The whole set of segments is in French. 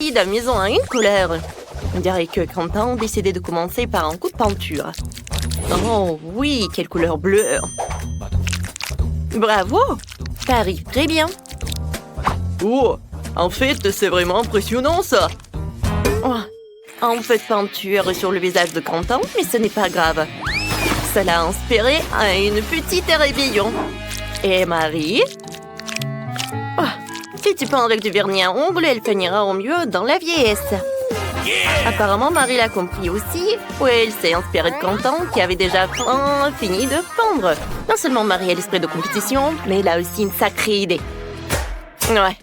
La maison a une couleur. On dirait que Quentin a décidé de commencer par un coup de peinture. Oh oui, quelle couleur bleue. Bravo, ça arrive très bien. Oh, en fait, c'est vraiment impressionnant ça. Oh, un peu de peinture sur le visage de Quentin, mais ce n'est pas grave. Ça l'a inspiré à une petite rébellion. Et Marie? Oh, si tu peins avec du vernis à ongles, elle finira au mieux dans la vieillesse. Apparemment, Marie l'a compris aussi. Oui, elle s'est inspirée de Quentin, qui avait déjà fini de peindre. Non seulement Marie a l'esprit de compétition, mais elle a aussi une sacrée idée. Ouais.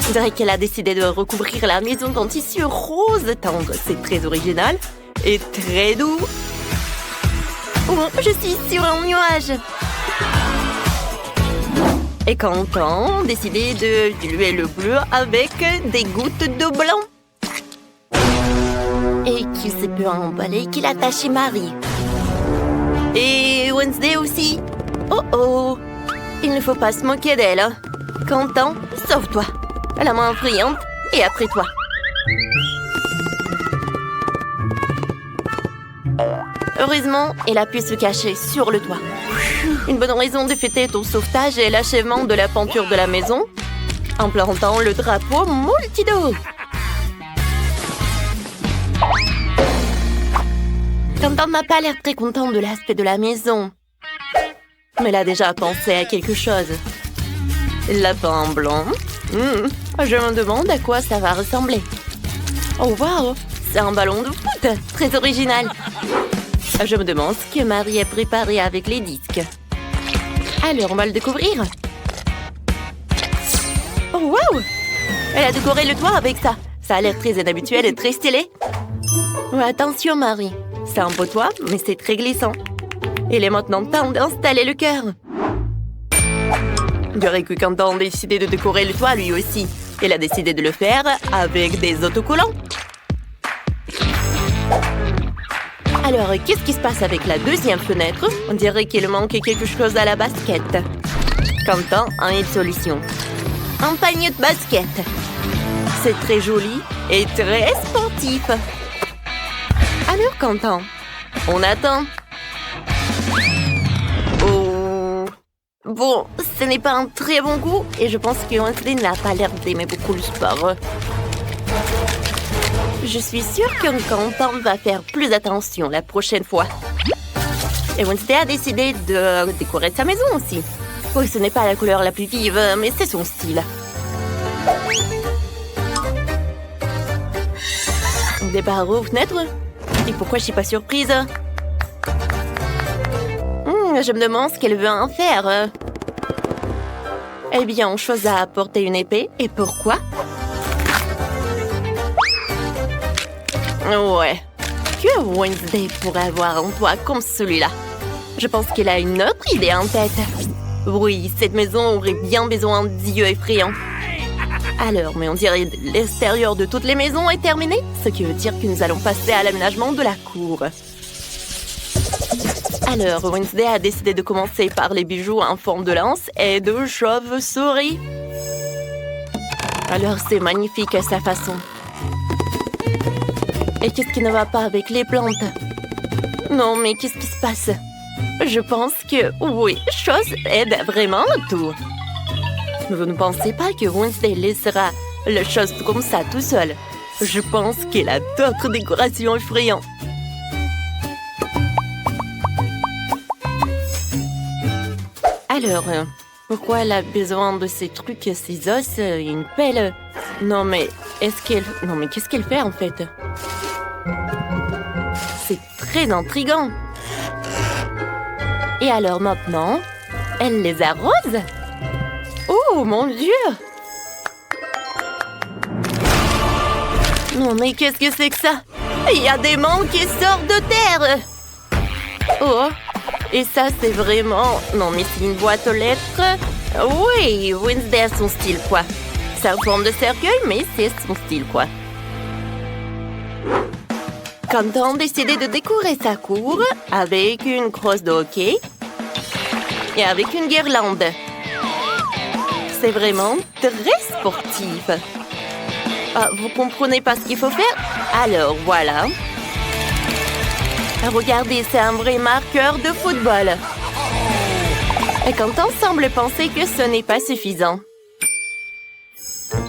On dirait qu'elle a décidé de recouvrir la maison d'un tissu rose tendre. C'est très original et très doux. Oh, je suis sur un nuage. Et Quentin a décidé de diluer le bleu avec des gouttes de blanc. Et qu'il s'est peu emballé qu'il a attaché Marie. Et Wednesday aussi. Oh oh. Il ne faut pas se moquer d'elle. Quentin, sauve-toi. La main brillante et après toi. Heureusement, elle a pu se cacher sur le toit. Une bonne raison de fêter ton sauvetage et l'achèvement de la peinture de la maison en plantant le drapeau Multido. Quentin n'a pas l'air très content de l'aspect de la maison. Mais il a déjà pensé à quelque chose. Lapin blanc. Je me demande à quoi ça va ressembler. Oh wow, c'est un ballon de foot, très original. Je me demande ce que Marie a préparé avec les disques. Alors, on va le découvrir. Oh wow, elle a décoré le toit avec ça. Ça a l'air très inhabituel et très stylé. Oh, attention Marie, c'est un beau toit, mais c'est très glissant. Il est maintenant temps d'installer le cœur. On dirait que Quentin a décidé de décorer le toit lui aussi. Il a décidé de le faire avec des autocollants. Alors, qu'est-ce qui se passe avec la deuxième fenêtre? On dirait qu'il manque quelque chose à la basket. Quentin a une solution. Un panier de basket. C'est très joli et très sportif. Alors, Quentin, on attend. Oh. Bon, ce n'est pas un très bon goût et je pense que Wednesday n'a pas l'air d'aimer beaucoup le sport. Je suis sûre que Quentin va faire plus attention la prochaine fois. Et Wednesday a décidé de décorer sa maison aussi. Oui, ce n'est pas la couleur la plus vive, mais c'est son style. Des barreaux aux fenêtres? Et pourquoi je suis pas surprise? Je me demande ce qu'elle veut en faire. Eh bien, on chose à apporter une épée. Et pourquoi? Ouais. Que Wednesday pourrait avoir un toit comme celui-là? Je pense qu'elle a une autre idée en tête. Oui, cette maison aurait bien besoin d'yeux effrayants. Alors, mais on dirait que l'extérieur de toutes les maisons est terminé, ce qui veut dire que nous allons passer à l'aménagement de la cour. Alors, Wednesday a décidé de commencer par les bijoux en forme de lance et de chauve-souris. Alors, c'est magnifique à sa façon. Et qu'est-ce qui ne va pas avec les plantes? Non, mais qu'est-ce qui se passe? Je pense que, oui, chose aide vraiment tout. Vous ne pensez pas que Wednesday laissera la chose comme ça tout seul? Je pense qu'elle a d'autres décorations effrayantes. Alors, pourquoi elle a besoin de ces trucs, ces os, une pelle? Non, mais qu'est-ce qu'elle fait en fait? C'est très intriguant. Et alors maintenant, elle les arrose? Oh mon Dieu! Non mais qu'est-ce que c'est que ça? Il y a des mains qui sortent de terre! Oh! Et ça c'est vraiment... Non mais c'est une boîte aux lettres? Oui, Wednesday a son style quoi. C'est en forme de cercueil mais c'est son style quoi. Quentin a décidé de décorer sa cour avec une crosse de hockey et avec une guirlande. C'est vraiment très sportif. Ah, vous comprenez pas ce qu'il faut faire? Alors, voilà. Regardez, c'est un vrai marqueur de football. Et Quentin semble penser que ce n'est pas suffisant.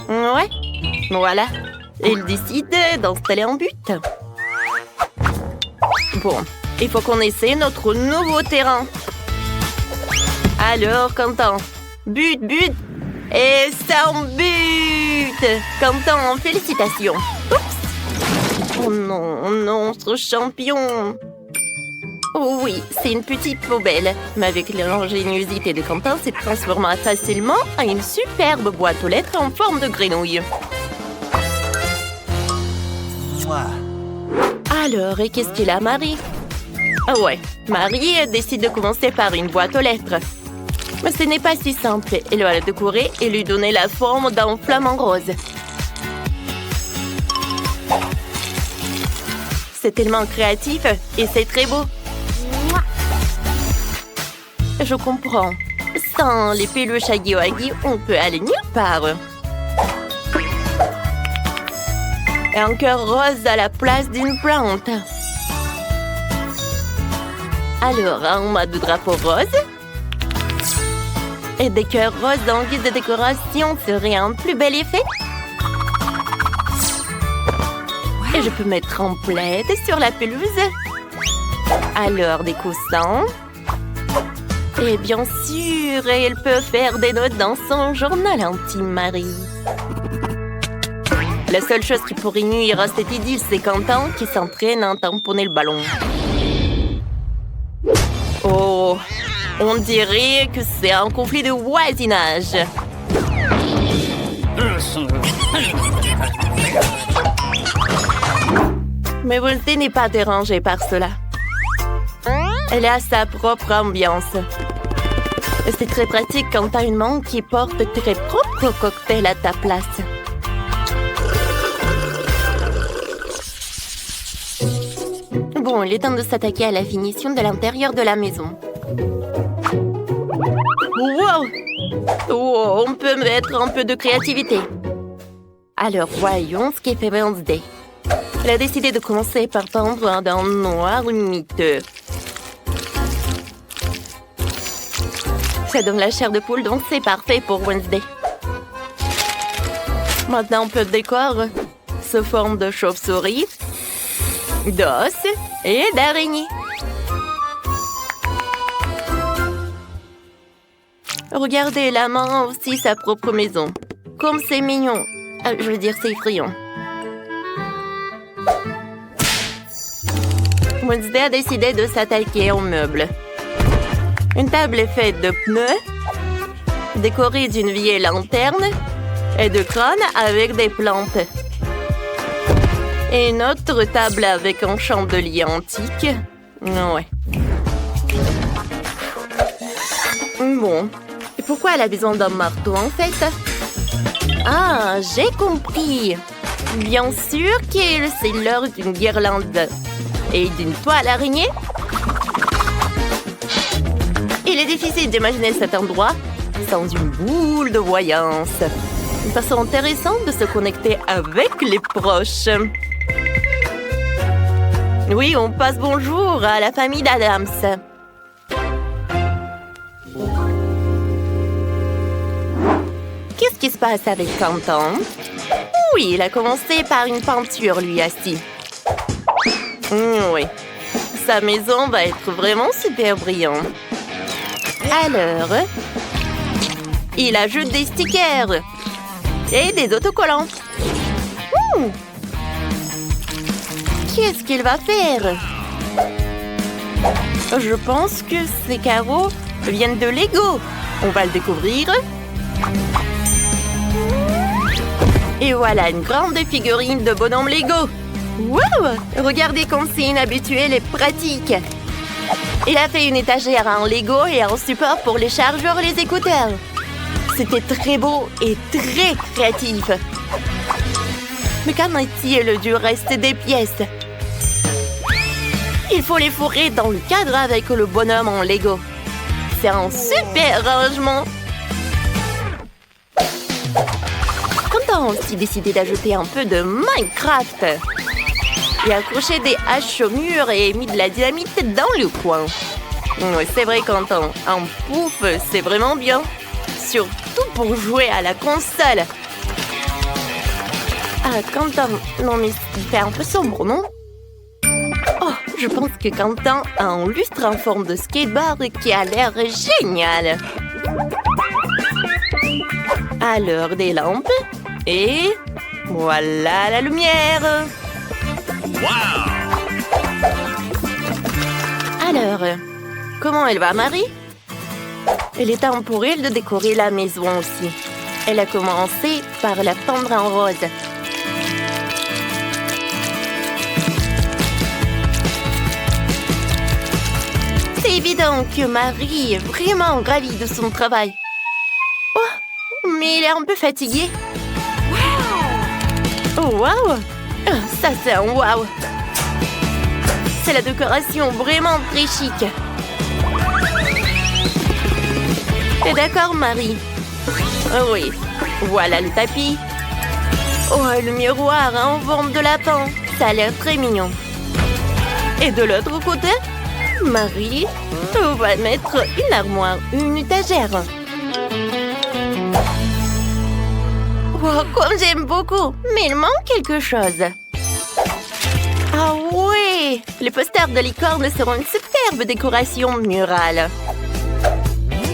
Ouais, voilà. Il décide d'installer un but. Bon, il faut qu'on essaie notre nouveau terrain. Alors, Quentin, but. Et c'est un but! Quentin, félicitations. Oups! Oh non, ce champion! Oh oui, c'est une petite poubelle. Mais avec l'ingéniosité de Quentin, c'est transformé facilement en une superbe boîte aux lettres en forme de grenouille. Alors, et qu'est-ce qu'il a, Marie? Ah ouais, Marie décide de commencer par une boîte aux lettres. Mais ce n'est pas si simple. Elle va la décorer et lui donner la forme d'un flamant rose. C'est tellement créatif et c'est très beau. Je comprends. Sans les peluches Huggy Wuggy, on peut aller nulle part. Et un cœur rose à la place d'une plante. Alors, un mode de drapeau rose. Et des cœurs roses en guise de décoration serait un plus bel effet. Et je peux mettre en plaid sur la pelouse. Alors, des coussins. Et bien sûr, elle peut faire des notes dans son journal intime, Marie. La seule chose qui pourrait nuire à cette idylle, c'est Quentin qui s'entraîne à tamponner le ballon. Oh, on dirait que c'est un conflit de voisinage. Mais Wednesday n'est pas dérangée par cela. Elle a sa propre ambiance. C'est très pratique quand t'as une main qui porte tes propres cocktails à ta place. Bon, il est temps de s'attaquer à la finition de l'intérieur de la maison. Wow! Oh, on peut mettre un peu de créativité. Alors, voyons ce qu'est fait Wednesday. Elle a décidé de commencer par peindre d'un noir miteux. Ça donne la chair de poule, donc c'est parfait pour Wednesday. Maintenant, un peu de décor sous forme de chauve-souris, d'os et d'araignée. Regardez, la main a aussi sa propre maison. Comme c'est mignon. Je veux dire, c'est effrayant. Wednesday a décidé de s'attaquer aux meubles. Une table est faite de pneus, décorée d'une vieille lanterne et de crânes avec des plantes. Et une autre table avec un chandelier antique. Ouais. Bon. Et pourquoi elle a besoin d'un marteau, en fait? Ah, j'ai compris. Bien sûr que c'est l'heure d'une guirlande et d'une toile araignée. Il est difficile d'imaginer cet endroit sans une boule de voyance. Une façon intéressante de se connecter avec les proches. Oui, on passe bonjour à la famille d'Adams. Qu'est-ce qui se passe avec Quentin? Oui, il a commencé par une peinture, lui, assis. Oui, sa maison va être vraiment super brillante. Alors, il ajoute des stickers et des autocollants. Qu'est-ce qu'il va faire? Je pense que ces carreaux viennent de Lego. On va le découvrir. Et voilà une grande figurine de bonhomme Lego. Wow! Regardez comme c'est inhabituel et pratique. Il a fait une étagère en Lego et un support pour les chargeurs et les écouteurs. C'était très beau et très créatif. Mais qu'en est-il du reste des pièces? Il faut les fourrer dans le cadre avec le bonhomme en Lego. C'est un super rangement. Quentin a aussi décidé d'ajouter un peu de Minecraft. Et accroché des haches au mur et mis de la dynamite dans le coin. Ouais, c'est vrai, Quentin, un pouf, c'est vraiment bien. Surtout pour jouer à la console. Ah, Quentin, non mais il fait un peu sombre, non? Oh, je pense que Quentin a un lustre en forme de skateboard qui a l'air génial. Alors, des lampes. Et voilà la lumière. Wow! Alors, comment elle va, Marie? Il est temps pour elle de décorer la maison aussi. Elle a commencé par la peindre en rose. C'est évident que Marie est vraiment ravie de son travail. Oh, mais elle est un peu fatiguée. Oh, wow! Ça, c'est un wow! C'est la décoration vraiment très chic. T'es d'accord, Marie? Oh oui, voilà le tapis. Oh, le miroir en forme de lapin. Ça a l'air très mignon. Et de l'autre côté, Marie va mettre une armoire, une étagère. Oh, comme j'aime beaucoup, mais il manque quelque chose. Ah ouais, les posters de licorne seront une superbe décoration murale.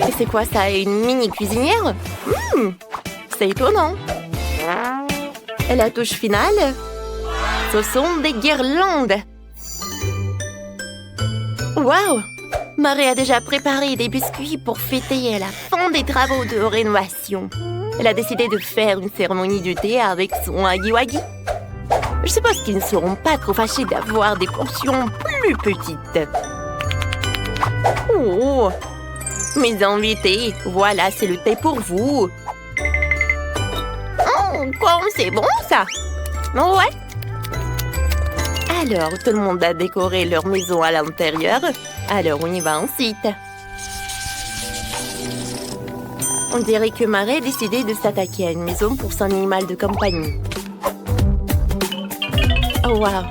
Et c'est quoi ça, une mini cuisinière? C'est étonnant. Et la touche finale, ce sont des guirlandes. Waouh! Marie a déjà préparé des biscuits pour fêter la fin des travaux de rénovation. Elle a décidé de faire une cérémonie du thé avec son Huggy-Wuggy. Je suppose qu'ils ne seront pas trop fâchés d'avoir des portions plus petites. Oh! Mes invités, voilà, c'est le thé pour vous. Oh, comme c'est bon, ça! Ouais! Alors, tout le monde a décoré leur maison à l'intérieur. Alors, on y va ensuite. On dirait que Marie a décidé de s'attaquer à une maison pour son animal de compagnie. Oh, wow!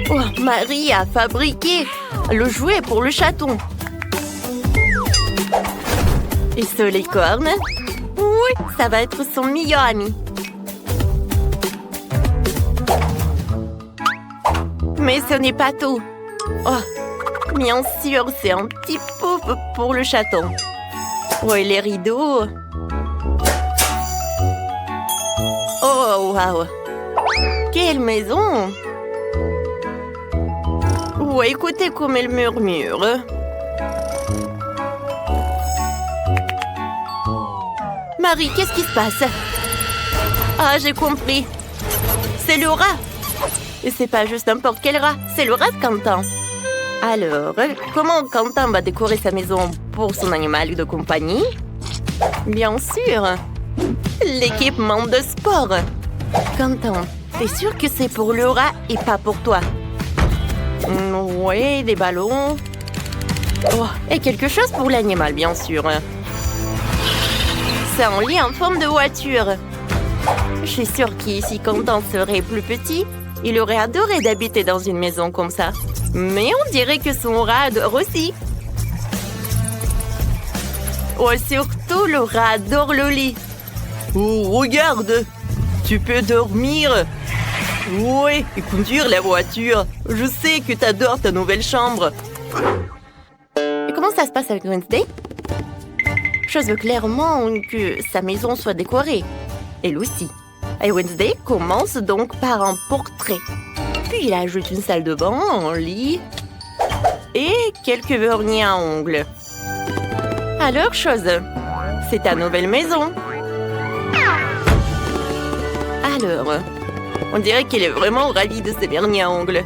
Oh, Marie a fabriqué le jouet pour le chaton. Et ce licorne? Oui, ça va être son meilleur ami. Mais ce n'est pas tout. Oh, bien sûr, c'est un petit pouf pour le chaton. Oh, et les rideaux. Oh, wow! Quelle maison! Oh, écoutez comme elle murmure. Marie, qu'est-ce qui se passe? Ah, j'ai compris. C'est le rat. Et c'est pas juste n'importe quel rat, c'est le rat de Quentin. Alors, comment Quentin va décorer sa maison pour son animal de compagnie? Bien sûr, l'équipement de sport. Quentin, t'es sûr que c'est pour le rat et pas pour toi? Oui, des ballons. Oh, et quelque chose pour l'animal, bien sûr. C'est un lit en forme de voiture. Je suis sûre qu'ici, Quentin serait plus petit, il aurait adoré d'habiter dans une maison comme ça. Mais on dirait que son rat adore aussi. Oh, surtout le rat adore le lit. Oh, regarde! Tu peux dormir. Ouais, et conduire la voiture. Je sais que t'adores ta nouvelle chambre. Et comment ça se passe avec Wednesday? Je veux clairement que sa maison soit décorée. Elle aussi. Et Wednesday commence donc par un portrait. Puis il ajoute une salle de bain, un lit et quelques vernis à ongles. Alors, chose, c'est ta nouvelle maison. Alors, on dirait qu'il est vraiment ravi de ses vernis à ongles.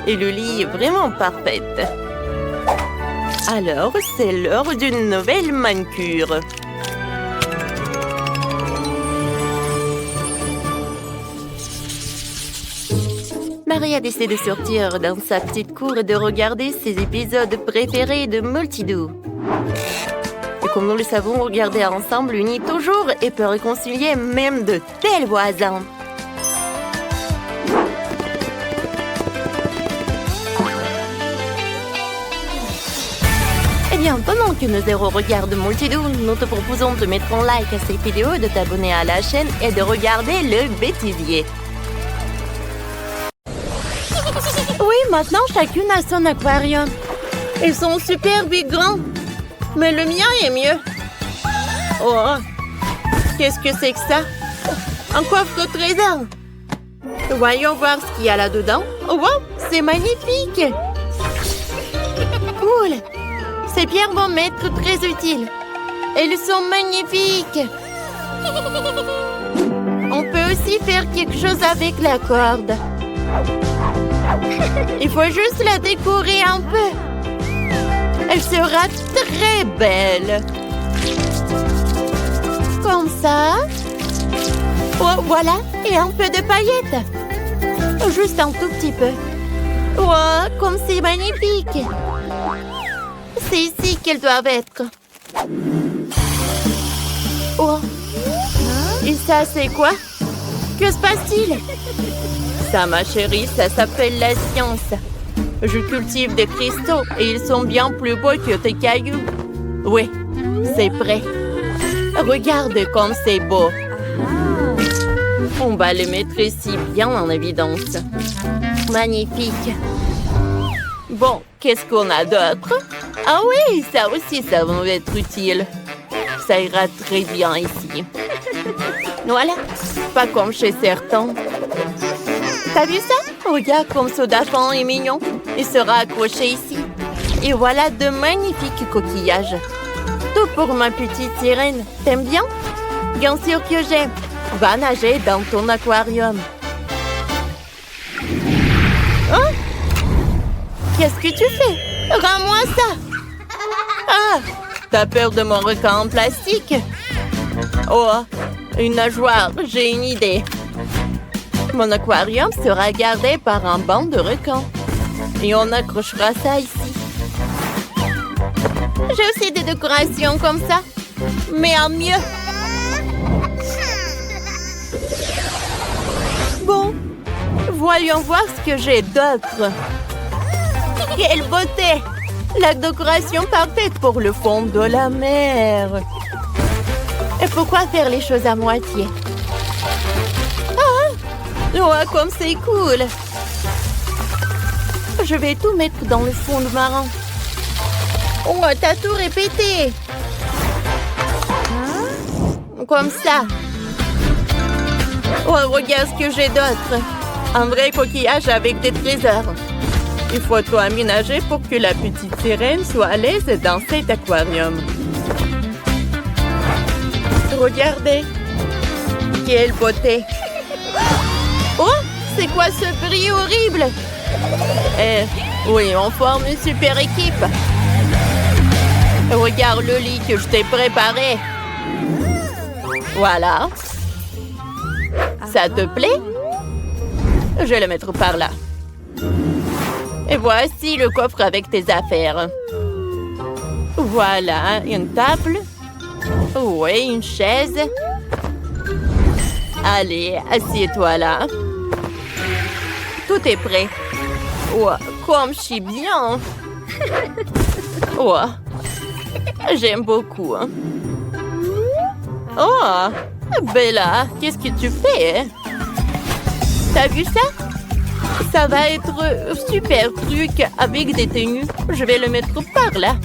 Et le lit est vraiment parfait. Alors, c'est l'heure d'une nouvelle manucure. Marie a décidé de sortir dans sa petite cour et de regarder ses épisodes préférés de Multidoo. Et Comme nous le savons, regarder ensemble unit toujours et peut réconcilier même de tels voisins. Eh bien, pendant que nos héros regardent Multidou, nous te proposons de mettre un like à cette vidéo, de t'abonner à la chaîne et de regarder le bêtisier. Oui, maintenant chacune a son aquarium. Ils sont super big grands. Mais le mien est mieux. Oh, qu'est-ce que c'est que ça? Un coffre au trésor. Voyons voir ce qu'il y a là-dedans. Oh, wow, c'est magnifique. Cool. Ces pierres vont m'être très utiles. Elles sont magnifiques. On peut aussi faire quelque chose avec la corde. Il faut juste la décorer un peu. Elle sera très belle. Comme ça. Oh, voilà. Et un peu de paillettes. Juste un tout petit peu. Oh, comme c'est magnifique. C'est ici qu'elles doivent être. Oh. Et ça, c'est quoi? Que se passe-t-il? Ça, ma chérie, ça s'appelle la science. Je cultive des cristaux et ils sont bien plus beaux que tes cailloux. Oui, c'est prêt. Regarde comme c'est beau. On va les mettre ici bien en évidence. Magnifique. Bon, qu'est-ce qu'on a d'autre? Ah oui, ça aussi, ça va être utile. Ça ira très bien ici. Voilà, pas comme chez certains. T'as vu ça? Regarde comme ce dauphin est mignon. Il sera accroché ici. Et voilà de magnifiques coquillages. Tout pour ma petite sirène. T'aimes bien? Bien sûr que j'aime. Va nager dans ton aquarium. Hein? Qu'est-ce que tu fais? Rends-moi ça! Ah! T'as peur de mon requin en plastique? Oh, une nageoire, j'ai une idée. Mon aquarium sera gardé par un banc de requins. Et on accrochera ça ici. J'ai aussi des décorations comme ça, mais en mieux. Bon, voyons voir ce que j'ai d'autre. Quelle beauté! La décoration parfaite pour le fond de la mer. Et pourquoi faire les choses à moitié? Ah! Oh, comme c'est cool! Je vais tout mettre dans le fond du marin. Oh, t'as tout répété! Comme ça. Oh, regarde ce que j'ai d'autre. Un vrai coquillage avec des trésors. Il faut tout aménager pour que la petite sirène soit à l'aise dans cet aquarium. Regardez. Quelle beauté. Oh, c'est quoi ce bruit horrible? Oui, on forme une super équipe. Regarde le lit que je t'ai préparé. Voilà. Ça te plaît? Je vais le mettre par là. Et voici le coffre avec tes affaires. Voilà, une table. Oui, une chaise. Allez, assieds-toi là. Tout est prêt. Oh, comme je suis bien. Oh, j'aime beaucoup. Oh, Bella, qu'est-ce que tu fais? T'as vu ça? Ça va être super truc avec des tenues. Je vais le mettre par là.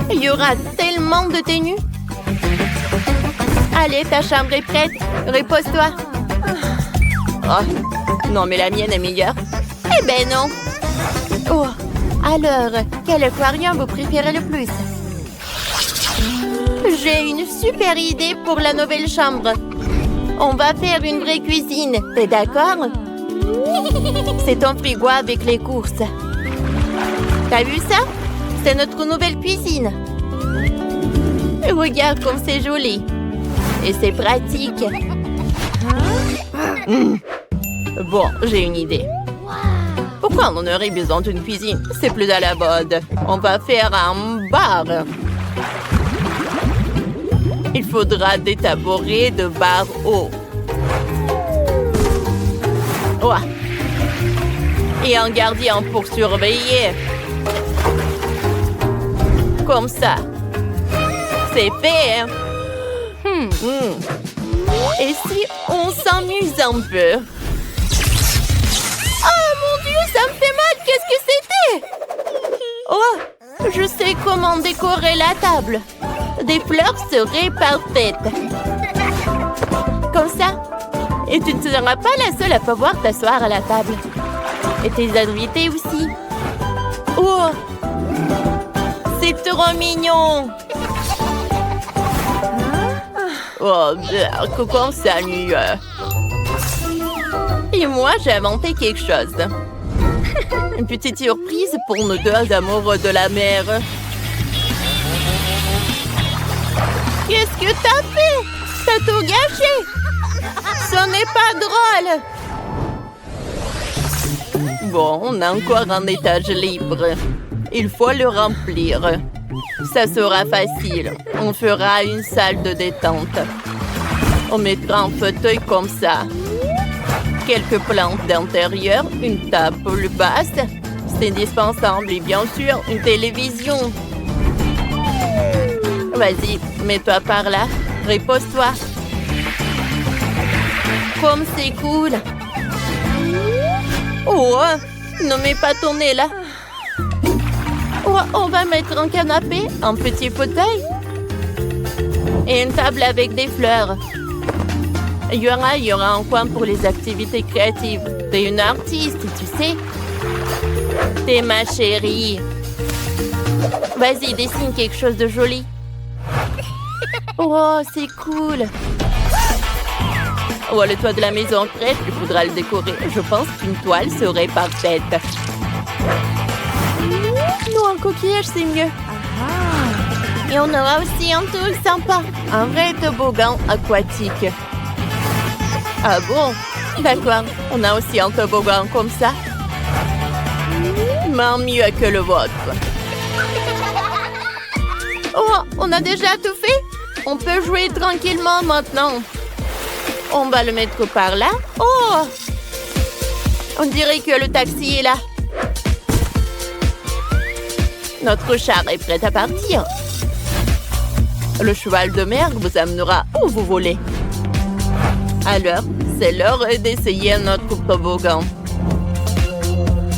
Il y aura tellement de tenues. Allez, ta chambre est prête. Repose-toi. Oh, non, mais la mienne est meilleure. Eh ben non. Oh, alors, quel aquarium vous préférez le plus? J'ai une super idée pour la nouvelle chambre. On va faire une vraie cuisine. T'es d'accord? C'est ton frigo avec les courses. T'as vu ça? C'est notre nouvelle cuisine. Regarde comme c'est joli. Et c'est pratique. Bon, j'ai une idée. Pourquoi on aurait besoin d'une cuisine? C'est plus à la mode. On va faire un bar. Il faudra des tabourets de bar haut. Ouais. Et un gardien pour surveiller. Comme ça. C'est fait, hein? Et si on s'amuse un peu? Oh mon Dieu, ça me fait mal! Qu'est-ce que c'était? Oh, je sais comment décorer la table. Des fleurs seraient parfaites. Comme ça. Et tu ne seras pas la seule à pouvoir t'asseoir à la table. Et tes invités aussi. Oh, c'est trop mignon. Oh, comment ça nuit? Et moi, j'ai inventé quelque chose. Une petite surprise pour nos deux amoureux de la mer. Qu'est-ce que t'as fait? T'as tout gâché. Ce n'est pas drôle. Bon, on a encore un étage libre. Il faut le remplir. Ça sera facile. On fera une salle de détente. On mettra un fauteuil comme ça. Quelques plantes d'intérieur, une table basse. C'est indispensable et bien sûr, une télévision. Vas-y, mets-toi par là. Repose-toi. Comme c'est cool. Oh, ne mets pas ton nez là. Oh, on va mettre un canapé, un petit fauteuil et une table avec des fleurs. Il y aura un coin pour les activités créatives. T'es une artiste, tu sais. T'es ma chérie. Vas-y, dessine quelque chose de joli. Oh, c'est cool. Oh, le toit de la maison crève, il faudra le décorer. Je pense qu'une toile serait parfaite. Non, un coquillage, c'est mieux. Et on aura aussi un tour sympa. Un vrai toboggan aquatique. Ah bon? D'accord. On a aussi un toboggan comme ça. Mais mieux que le vôtre. Oh, on a déjà tout fait? On peut jouer tranquillement maintenant. On va le mettre par là. Oh! On dirait que le taxi est là. Notre char est prêt à partir. Le cheval de mer vous amènera où vous voulez. Alors, c'est l'heure d'essayer notre toboggan.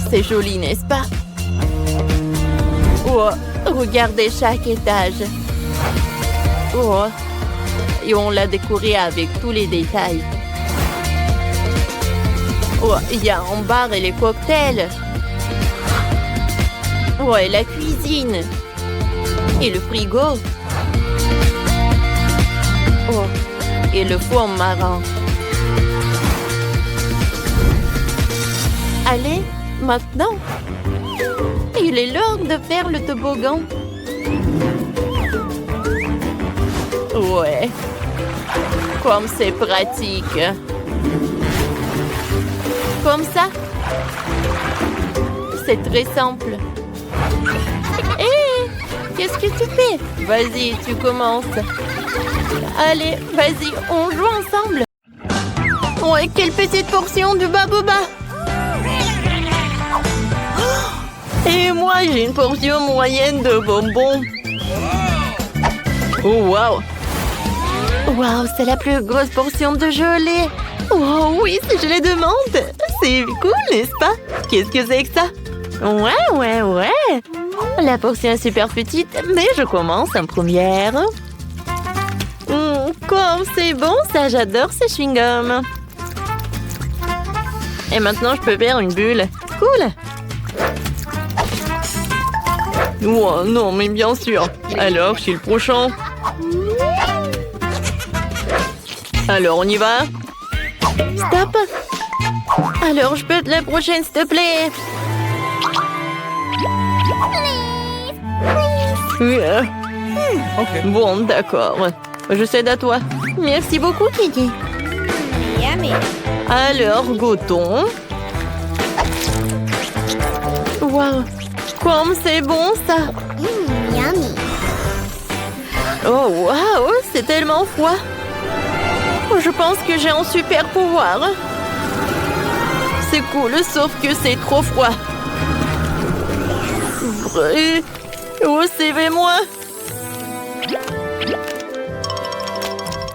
C'est joli, n'est-ce pas? Oh, regardez chaque étage. Oh, et on l'a décoré avec tous les détails. Oh, il y a un bar et les cocktails. Oh, et la cuisine. Et le frigo. Oh, et le four marin. Allez, maintenant. Il est l'heure de faire le toboggan. Ouais. Comme c'est pratique. Comme ça. C'est très simple. Hé! Qu'est-ce que tu fais? Vas-y, tu commences. Allez, vas-y, on joue ensemble. Ouais, quelle petite portion de baboba. Et moi, j'ai une portion moyenne de bonbons. Oh, waouh! Waouh, c'est la plus grosse portion de gelée. Oh oui, c'est gelée de menthe. C'est cool, n'est-ce pas? Qu'est-ce que c'est que ça? Ouais. La portion est super petite, mais je commence en première. Comme c'est bon, ça, j'adore ces chewing-gums. Et maintenant, je peux faire une bulle. Cool! Oh, non, mais bien sûr. Alors, chez le prochain. Alors, on y va? Stop! Alors, je peux être la prochaine, s'il te plaît? Okay. Bon, d'accord. Je cède à toi. Merci beaucoup, Kiki. Alors, goûtons. wow. Comme c'est bon, ça. Yummy. Oh, wow, c'est tellement froid. Je pense que j'ai un super pouvoir. C'est cool, sauf que c'est trop froid. Vrai. Oh, suivez-moi.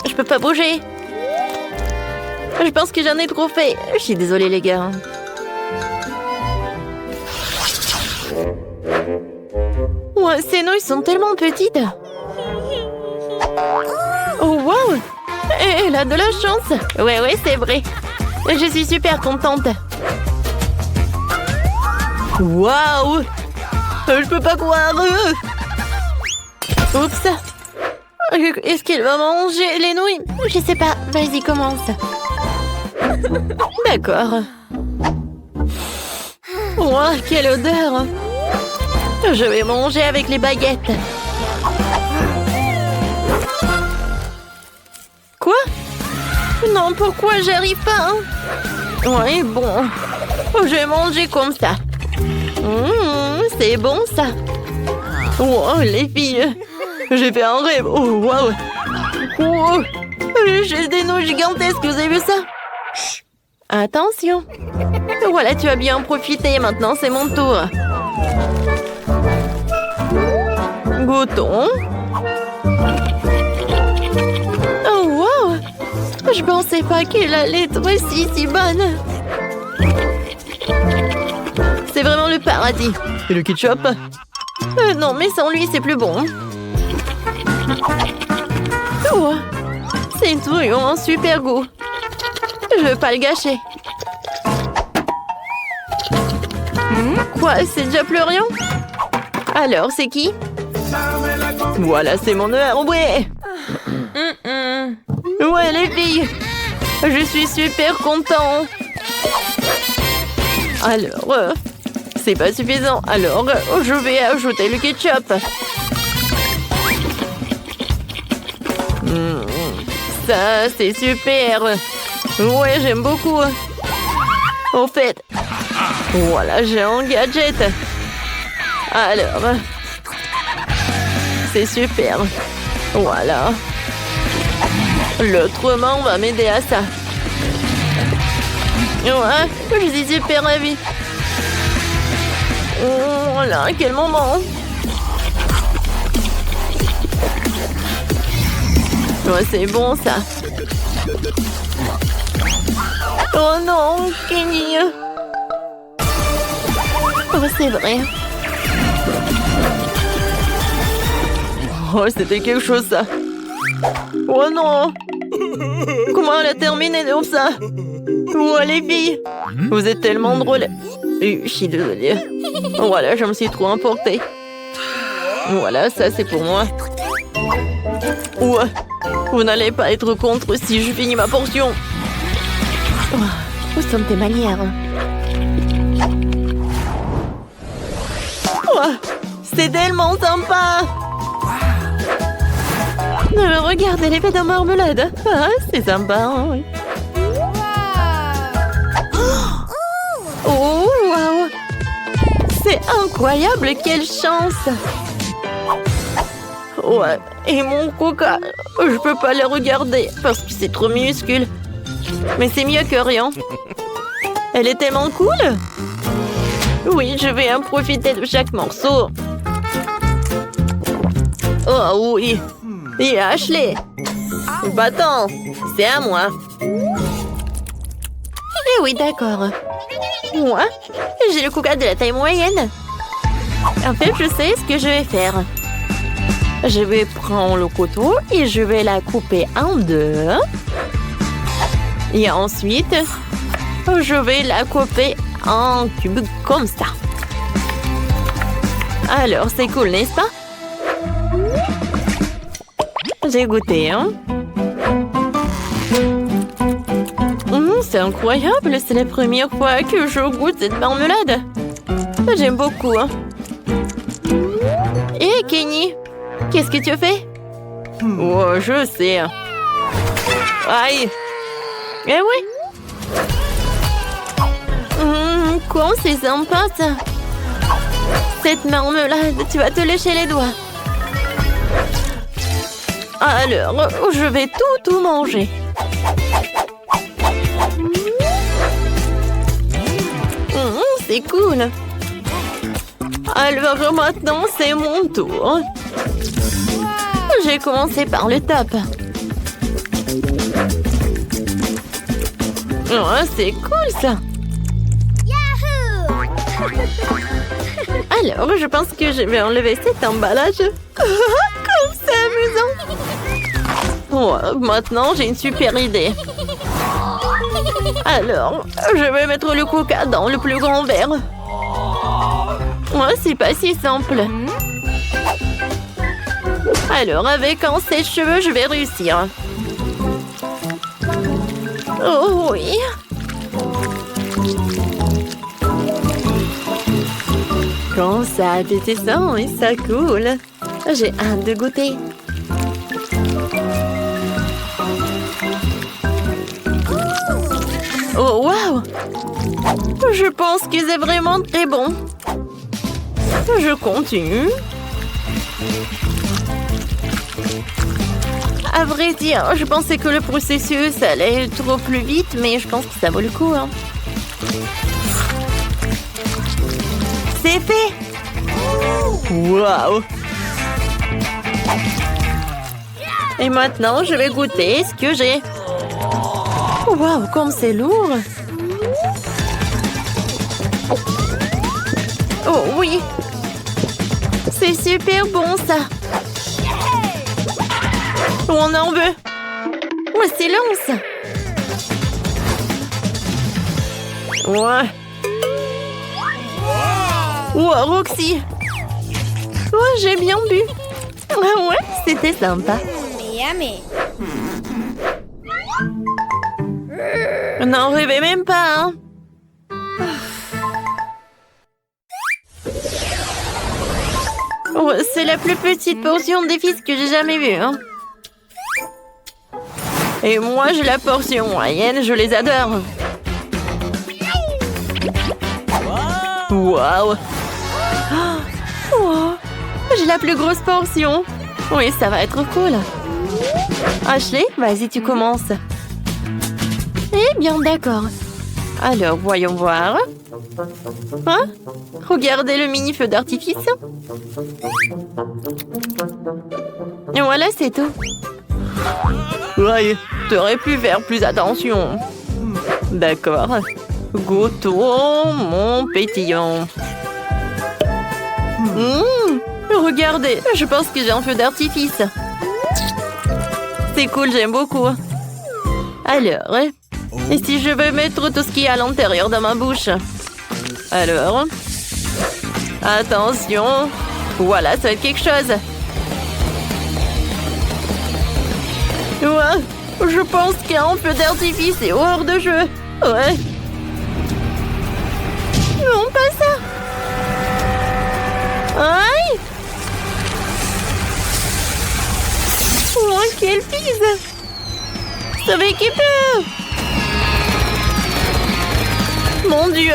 Je peux pas bouger. Je pense que j'en ai trop fait. Je suis désolée, les gars. Ouais, ces nouilles sont tellement petites. Oh, wow! Elle a de la chance. Ouais, c'est vrai. Je suis super contente. Waouh! Je peux pas croire. Oups. Est-ce qu'elle va manger les nouilles? Je sais pas. Vas-y, commence. D'accord. Wow, quelle odeur! Je vais manger avec les baguettes. Quoi? Non, pourquoi j'arrive pas? Ouais, bon. Je vais manger comme ça. C'est bon, ça. Wow, les filles. J'ai fait un rêve. Oh, wow. Oh, j'ai des nouilles gigantesques, vous avez vu ça? Chut. Attention. Voilà, tu as bien profité. Maintenant, c'est mon tour. Goûtons. Oh, wow! Je pensais pas qu'elle allait être si bonne. C'est vraiment le paradis. Et le ketchup? Non, mais sans lui, c'est plus bon. Oh, ces nouilles ont un super goût. Je veux pas le gâcher. Quoi, c'est déjà plus rien? Alors, c'est qui? Voilà, c'est mon heure, ouais! Ouais, les filles! Je suis super content! Alors, c'est pas suffisant. Alors, je vais ajouter le ketchup. Ça, c'est super! Ouais, j'aime beaucoup. Au fait, voilà, j'ai un gadget. Alors, c'est super. Voilà. L'autre main va m'aider à ça. Ouais, je suis super ravie. Oh là, quel moment. Ouais, c'est bon ça. Oh non, Kenny. Oh, c'est vrai. Oh, c'était quelque chose, ça. Oh non! Comment elle a terminé comme ça? Oh, les filles! Vous êtes tellement drôles. Je suis désolée. Voilà, je me suis trop emportée. Voilà, ça, c'est pour moi. Ouais, vous n'allez pas être contre si je finis ma portion. Où sont tes manières? Oh, c'est tellement sympa! Regardez l'effet de marmelade. Ah, c'est sympa, hein, oui. Oh, wow! C'est incroyable, quelle chance! Ouais, et mon coca, je peux pas le regarder parce que c'est trop minuscule. Mais c'est mieux que rien. Elle est tellement cool! Oui, je vais en profiter de chaque morceau. Oh oui! Et Ashley! Bâton! C'est à moi! Eh oui, d'accord. Moi, j'ai le coca de la taille moyenne. En fait, je sais ce que je vais faire. Je vais prendre le couteau et je vais la couper en deux. Et ensuite, je vais la couper en cubes comme ça. Alors, c'est cool, n'est-ce pas? J'ai goûté, hein? C'est incroyable, c'est la première fois que je goûte cette marmelade. J'aime beaucoup, hein? Hé, Kenny, qu'est-ce que tu fais? Oh, je sais. Aïe! Eh oui! Quoi, c'est sympa, ça. Cette marmelade, tu vas te lécher les doigts. Alors, je vais tout manger. C'est cool. Alors maintenant, c'est mon tour. J'ai commencé par le top. Oh, c'est cool ça. Alors, je pense que je vais enlever cet emballage. Comme c'est amusant. Oh, maintenant, j'ai une super idée. Alors, je vais mettre le coca dans le plus grand verre. Ouais, c'est pas si simple. Alors, avec un sèche-cheveux, je vais réussir. Oh oui. Quand ça descend et ça coule. J'ai hâte de goûter. Oh, waouh! Je pense que c'est vraiment très bon. Je continue. À vrai dire, je pensais que le processus allait trop plus vite, mais je pense que ça vaut le coup. Hein. C'est fait! Waouh! Et maintenant, je vais goûter ce que j'ai. Waouh, comme c'est lourd! Oh oui! C'est super bon ça! On en veut! Oh, silence! Ouais! Wow, Roxy! Oh, j'ai bien bu! Ah ouais, c'était sympa! Yummy. N'en rêvez même pas, hein? Oh, c'est la plus petite portion des fils que j'ai jamais vue, hein? Et moi, j'ai la portion moyenne, je les adore. Waouh! Oh, j'ai la plus grosse portion. Oui, ça va être cool. Ashley, vas-y, tu commences. Eh bien, d'accord. Alors, voyons voir. Hein? Regardez le mini feu d'artifice. Et voilà, c'est tout. Ouais, t'aurais pu faire plus attention. D'accord. Goûtons mon pétillant. Regardez, je pense que j'ai un feu d'artifice. C'est cool, j'aime beaucoup. Alors, et si je veux mettre tout ce qui est à l'intérieur de ma bouche? Alors, attention. Voilà, ça va être quelque chose. Ouais, je pense qu'un feu d'artifice est hors de jeu. Ouais. Non, pas ça. Aïe! Oh, quelle pise! Sauvez-qui-peut! Mon Dieu!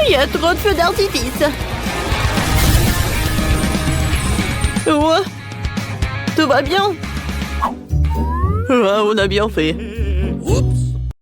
Il y a trop de feux d'artifice! Ouais. Tout va bien? Ah, on a bien fait. Oups.